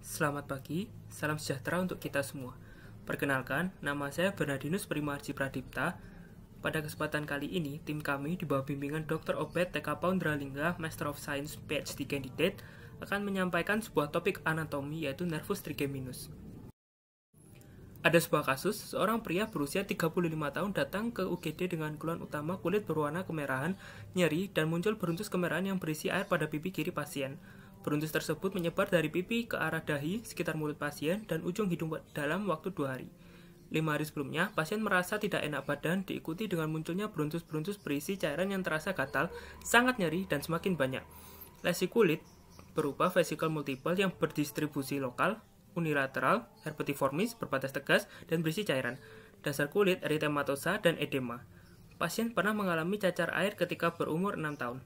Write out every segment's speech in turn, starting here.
Selamat pagi, salam sejahtera untuk kita semua. Perkenalkan, nama saya Bernardinus Primarji Pradipta. Pada kesempatan kali ini, tim kami di bawah bimbingan Dr. Obed TK Paundralingga, Master of Science PhD Candidate, akan menyampaikan sebuah topik anatomi yaitu nervus trigeminus. Ada sebuah kasus, seorang pria berusia 35 tahun datang ke UGD dengan keluhan utama kulit berwarna kemerahan, nyeri, dan muncul beruntus kemerahan yang berisi air pada pipi kiri pasien. Beruntus tersebut menyebar dari pipi ke arah dahi, sekitar mulut pasien, dan ujung hidung dalam waktu 2 hari. 5 hari sebelumnya, pasien merasa tidak enak badan, diikuti dengan munculnya beruntus-beruntus berisi cairan yang terasa gatal, sangat nyeri, dan semakin banyak. Lesi kulit berupa vesikel multiple yang berdistribusi lokal, unilateral, herpetiformis, berbatas tegas, dan berisi cairan. Dasar kulit eritematosa dan edema. Pasien pernah mengalami cacar air ketika berumur 6 tahun.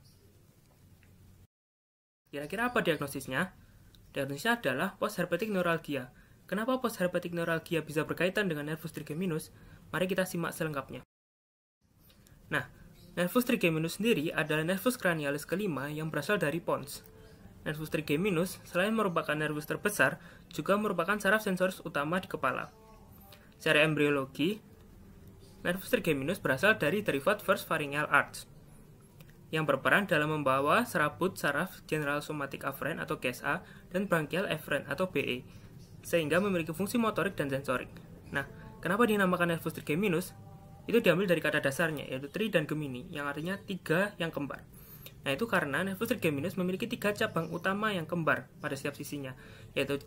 Kira-kira apa diagnosisnya? Diagnosisnya adalah postherpetic neuralgia. Kenapa postherpetic neuralgia bisa berkaitan dengan nervus trigeminus? Mari kita simak selengkapnya. Nah, nervus trigeminus sendiri adalah nervus cranialis kelima yang berasal dari pons. Nervus trigeminus, selain merupakan nervus terbesar, juga merupakan saraf sensoris utama di kepala. Secara embriologi, nervus trigeminus berasal dari derivat first pharyngeal arch, yang berperan dalam membawa serabut saraf general somatic afferent atau GSA dan branchial efferent atau BE, sehingga memiliki fungsi motorik dan sensorik. Nah, kenapa dinamakan nervus trigeminus? Itu diambil dari kata dasarnya, yaitu tri dan gemini, yang artinya tiga yang kembar. Nah, itu karena nervus trigeminus memiliki 3 cabang utama yang kembar pada setiap sisinya, yaitu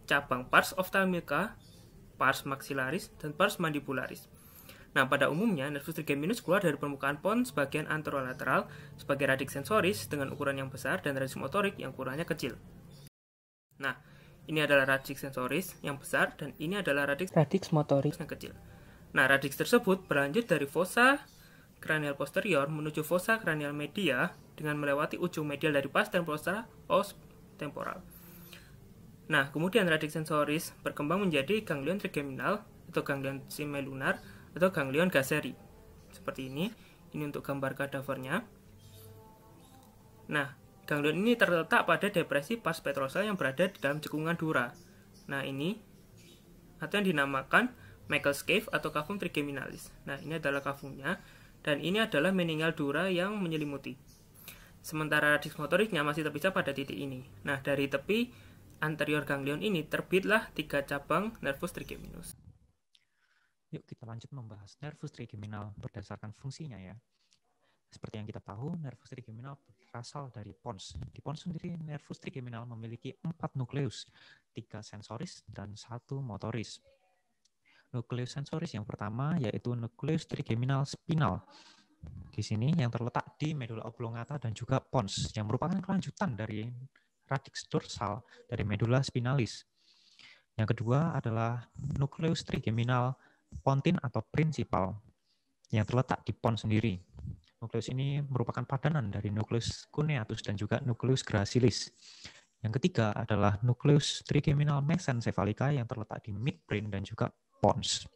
cabang pars ophthalmica, pars maxillaris, dan pars mandibularis. Nah, pada umumnya, nervus trigeminus keluar dari permukaan pons bagian anterolateral sebagai radix sensoris dengan ukuran yang besar dan radix motorik yang ukurannya kecil. Nah, ini adalah radix sensoris yang besar dan ini adalah radix motorik yang kecil. Nah, radix tersebut berlanjut dari fossa cranial posterior menuju fossa cranial media dengan melewati ujung medial dari pars dan fossa os temporal. Nah, kemudian radix sensoris berkembang menjadi ganglion trigeminal atau ganglion semilunar atau ganglion Gasseri. Seperti ini untuk gambar kadavernya. Nah, ganglion ini terletak pada depresi pars petrosal yang berada di dalam cekungan dura. Nah, ini atau yang dinamakan Meckel's cave atau cavum trigeminalis. Nah, ini adalah cavumnya dan ini adalah meningal dura yang menyelimuti. Sementara radix motoriknya masih terpisah pada titik ini. Nah, dari tepi anterior ganglion ini terbitlah 3 cabang nervus trigeminus. Yuk kita lanjut membahas nervus trigeminal berdasarkan fungsinya ya. Seperti yang kita tahu, nervus trigeminal berasal dari pons. Di pons sendiri, nervus trigeminal memiliki 4 nukleus, 3 sensoris dan 1 motoris. Nukleus sensoris yang pertama yaitu nukleus trigeminal spinal. Di sini yang terletak di medula oblongata dan juga pons, yang merupakan kelanjutan dari radix dorsal dari medula spinalis. Yang kedua adalah nukleus trigeminal pontin atau prinsipal yang terletak di pons sendiri. Nukleus ini merupakan padanan dari nukleus cuneatus dan juga nukleus gracilis. Yang ketiga adalah nukleus trigeminal mesencephalica yang terletak di midbrain dan juga pons.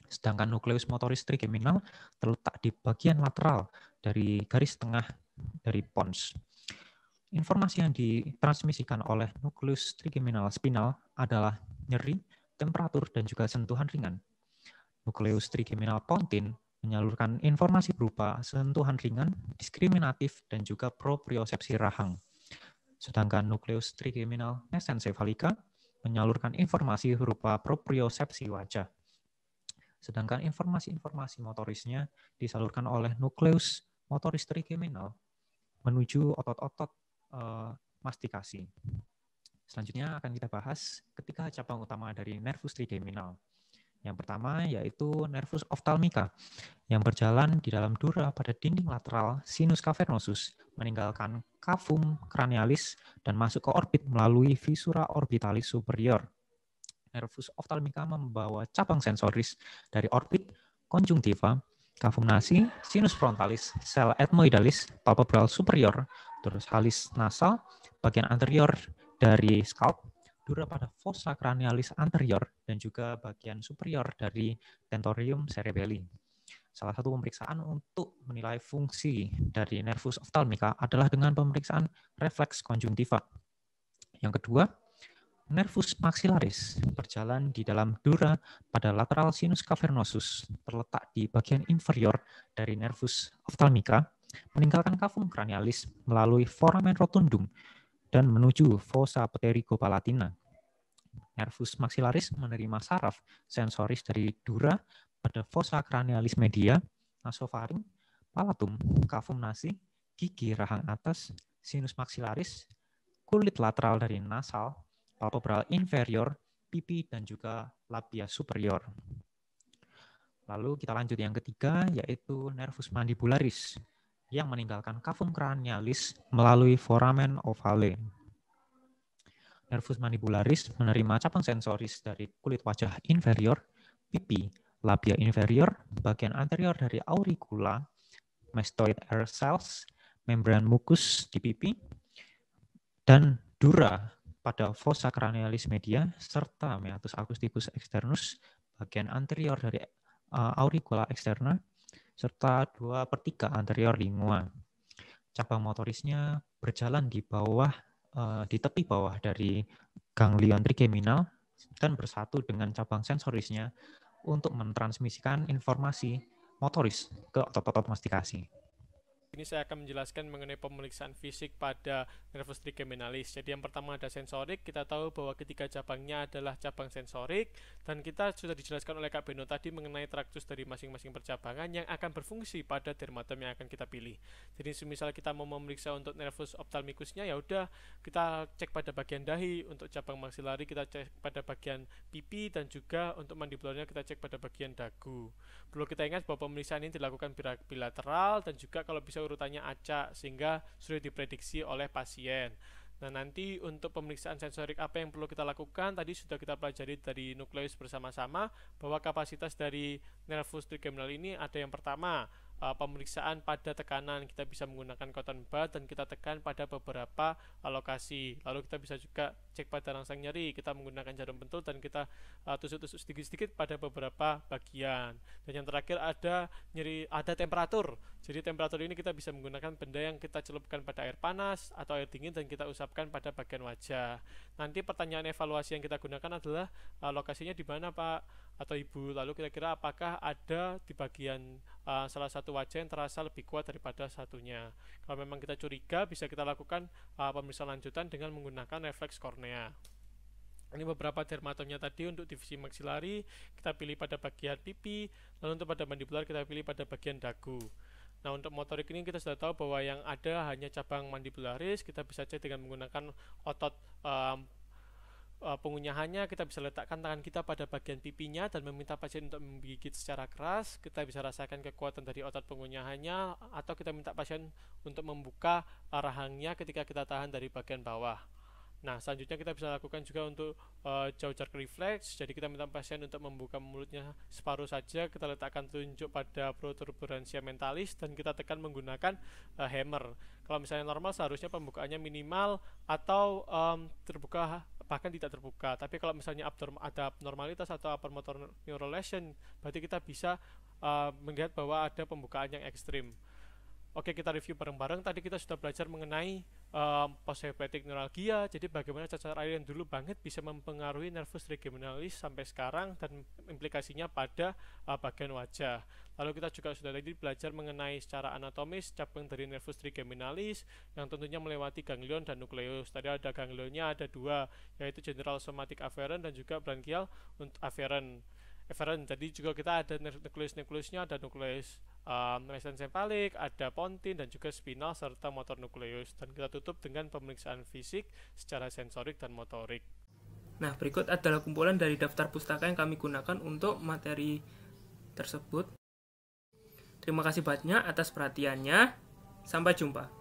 Sedangkan nukleus motoris trigeminal terletak di bagian lateral dari garis tengah dari pons. Informasi yang ditransmisikan oleh nukleus trigeminal spinal adalah nyeri, temperatur, dan juga sentuhan ringan. Nukleus trigeminal pontin menyalurkan informasi berupa sentuhan ringan, diskriminatif, dan juga propriosepsi rahang. Sedangkan nukleus trigeminal mesencephalica menyalurkan informasi berupa propriosepsi wajah. Sedangkan informasi-informasi motorisnya disalurkan oleh nukleus motoris trigeminal menuju otot-otot mastikasi. Selanjutnya akan kita bahas ketiga cabang utama dari nervus trigeminal. Yang pertama yaitu nervus ophthalmica yang berjalan di dalam dura pada dinding lateral sinus cavernosus, meninggalkan cavum cranialis dan masuk ke orbit melalui visura orbitalis superior. Nervus ophthalmica membawa cabang sensoris dari orbit conjunctiva, cavum nasi, sinus frontalis, sel ethmoidalis, palpebral superior, terus halis nasal, bagian anterior dari scalp, dura pada fossa cranialis anterior, dan juga bagian superior dari tentorium cerebelli. Salah satu pemeriksaan untuk menilai fungsi dari nervus ophthalmica adalah dengan pemeriksaan refleks konjungtiva. Yang kedua, Nervus maxillaris berjalan di dalam dura pada lateral sinus cavernosus, terletak di bagian inferior dari nervus ophthalmica, meninggalkan cavum cranialis melalui foramen rotundum dan menuju fossa pterygopalatina. Nervus maxillaris menerima saraf sensoris dari dura pada fossa cranialis media, nasofaring, palatum, cavum nasi, gigi rahang atas, sinus maxillaris, kulit lateral dari nasal, palpebral inferior, pipi, dan juga labia superior. Lalu kita lanjut yang ketiga, yaitu nervus mandibularis, yang meninggalkan cavum cranialis melalui foramen ovale. Nervus mandibularis menerima cabang sensoris dari kulit wajah inferior, pipi, labia inferior, bagian anterior dari auricula, mastoid air cells, membran mukus di pipi, dan dura pada fossa cranialis media, serta meatus acousticus externus, bagian anterior dari auricula externa, serta 2/3 anterior lingua. Cabang motorisnya berjalan di tepi bawah dari ganglion trigeminal dan bersatu dengan cabang sensorisnya untuk mentransmisikan informasi motoris ke otot-otot mastikasi. Ini saya akan menjelaskan mengenai pemeriksaan fisik pada nervus trigeminalis. Jadi yang pertama ada sensorik. Kita tahu bahwa ketiga cabangnya adalah cabang sensorik, dan kita sudah dijelaskan oleh Kak Beno tadi mengenai traktus dari masing-masing percabangan yang akan berfungsi pada dermatom yang akan kita pilih. Jadi misalnya kita mau memeriksa untuk nervus ophthalmicusnya, ya udah kita cek pada bagian dahi. Untuk cabang maxillary kita cek pada bagian pipi, dan juga untuk mandibularnya kita cek pada bagian dagu. Perlu kita ingat bahwa pemeriksaan ini dilakukan bilateral dan juga kalau bisa urutannya acak, sehingga sulit diprediksi oleh pasien. Nah, nanti untuk pemeriksaan sensorik apa yang perlu kita lakukan, tadi sudah kita pelajari dari nukleus bersama-sama, bahwa kapasitas dari nervus trigeminal ini ada yang pertama, pemeriksaan pada tekanan. Kita bisa menggunakan cotton bud dan kita tekan pada beberapa lokasi. Lalu kita bisa juga cek pada rangsang nyeri, kita menggunakan jarum pentul dan kita tusuk-tusuk sedikit-sedikit pada beberapa bagian. Dan yang terakhir ada temperatur. Jadi temperatur ini kita bisa menggunakan benda yang kita celupkan pada air panas atau air dingin dan kita usapkan pada bagian wajah. Nanti pertanyaan evaluasi yang kita gunakan adalah lokasinya di mana Pak atau Ibu. Lalu kira-kira apakah ada di bagian salah satu wajah yang terasa lebih kuat daripada satunya. Kalau memang kita curiga, bisa kita lakukan pemeriksaan lanjutan dengan menggunakan refleks kornea. Ini beberapa dermatomnya tadi. Untuk divisi maxillary kita pilih pada bagian pipi, lalu untuk pada mandibular kita pilih pada bagian dagu. Nah, untuk motorik ini kita sudah tahu bahwa yang ada hanya cabang mandibularis. Kita bisa cek dengan menggunakan otot pengunyahannya. Kita bisa letakkan tangan kita pada bagian pipinya dan meminta pasien untuk menggigit secara keras. Kita bisa rasakan kekuatan dari otot pengunyahannya, atau kita minta pasien untuk membuka rahangnya ketika kita tahan dari bagian bawah. Nah, selanjutnya kita bisa lakukan juga untuk jauh jarak refleks. Jadi kita minta pasien untuk membuka mulutnya separuh saja. Kita letakkan tunjuk pada protuberansia mentalis dan kita tekan menggunakan hammer. Kalau misalnya normal, seharusnya pembukaannya minimal atau terbuka, bahkan tidak terbuka. Tapi kalau misalnya ada abnormalitas atau upper motor neural lesion, berarti kita bisa melihat bahwa ada pembukaan yang ekstrim. Oke, kita review bareng-bareng. Tadi kita sudah belajar mengenai postherpetic neuralgia. Jadi bagaimana cacar air yang dulu banget bisa mempengaruhi nervus trigeminalis sampai sekarang dan implikasinya pada bagian wajah. Lalu kita juga sudah tadi belajar mengenai secara anatomis cabang dari nervus trigeminalis yang tentunya melewati ganglion dan nukleus. Tadi ada ganglionnya ada dua, yaitu general somatic afferent dan juga branchial afferent. Jadi juga kita ada nukleus-nukleusnya, ada nukleus mesencephalic, ada pontin dan juga spinal serta motor nukleus. Dan kita tutup dengan pemeriksaan fisik secara sensorik dan motorik. Nah, berikut adalah kumpulan dari daftar pustaka yang kami gunakan untuk materi tersebut. Terima kasih banyak atas perhatiannya. Sampai jumpa.